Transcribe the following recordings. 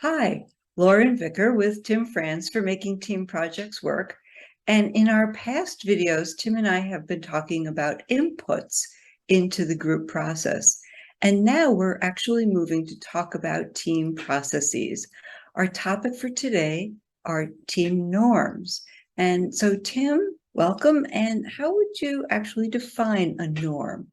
Hi, Lauren Vicker with Tim Franz for Making Team Projects Work. And in our past videos, Tim and I have been talking about inputs into the group process. And now we're actually moving to talk about team processes. Our topic for today are team norms. And so, Tim, welcome. And how would you actually define a norm?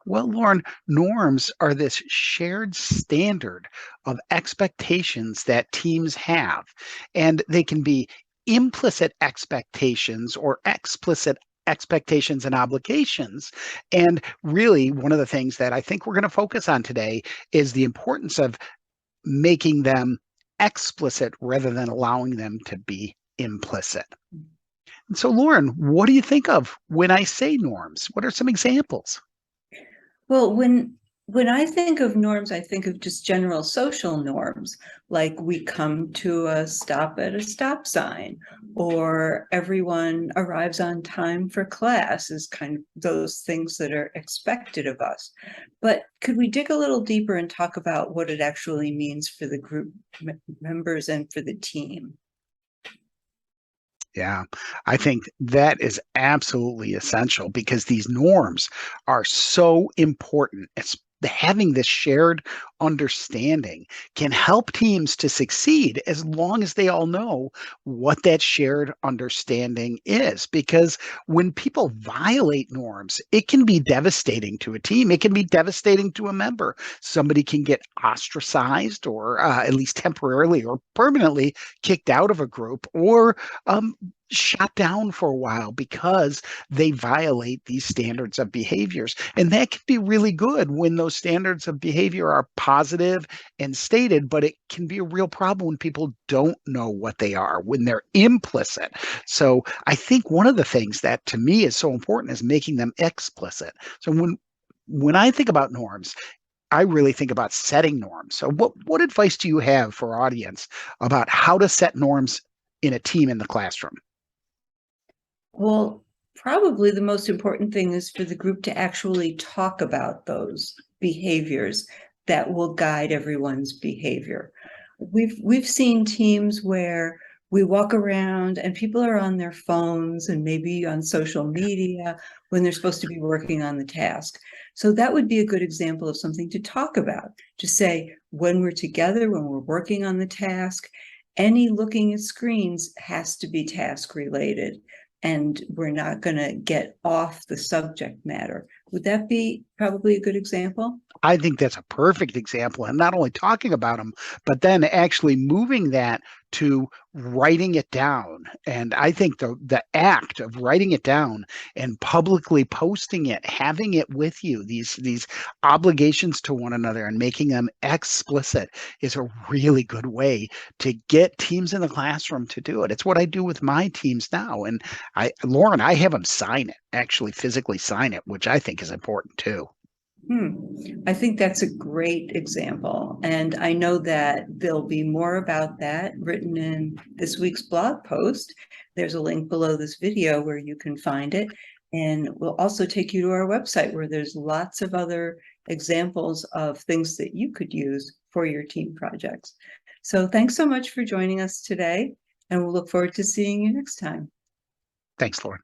Well, Lauren, norms are this shared standard of expectations that teams have, and they can be implicit expectations or explicit expectations and obligations. And really, one of the things that I think we're going to focus on today is the importance of making them explicit rather than allowing them to be implicit. And so, Lauren, what do you think of when I say norms? What are some examples? Well, when I think of norms, I think of just general social norms, like we come to a stop at a stop sign, or everyone arrives on time for class is kind of those things that are expected of us. But could we dig a little deeper and talk about what it actually means for the group members and for the team? Yeah, I think that is absolutely essential because these norms are so important. It's having this shared understanding can help teams to succeed as long as they all know what that shared understanding is. Because when people violate norms, it can be devastating to a team. It can be devastating to a member. Somebody can get ostracized or at least temporarily or permanently kicked out of a group or shut down for a while because they violate these standards of behaviors. And that can be really good when those standards of behavior are positive and stated, but it can be a real problem when people don't know what they are, when they're implicit. So I think one of the things that to me is so important is making them explicit. So when I think about norms, I really think about setting norms. So what advice do you have for our audience about how to set norms in a team in the classroom? Well, probably the most important thing is for the group to actually talk about those behaviors that will guide everyone's behavior. We've seen teams where we walk around and people are on their phones and maybe on social media when they're supposed to be working on the task. So that would be a good example of something to talk about, to say when we're together, when we're working on the task, any looking at screens has to be task related and we're not going to get off the subject matter. Would that be probably a good example? I think that's a perfect example. And not only talking about them, but then actually moving that to writing it down. And I think the act of writing it down and publicly posting it, having it with you, these obligations to one another and making them explicit is a really good way to get teams in the classroom to do it. It's what I do with my teams now. And Lauren, I have them sign it, actually physically sign it, which I think is important too. I think that's a great example. And I know that there'll be more about that written in this week's blog post. There's a link below this video where you can find it. And we'll also take you to our website where there's lots of other examples of things that you could use for your team projects. So thanks so much for joining us today. And we'll look forward to seeing you next time. Thanks, Lauren.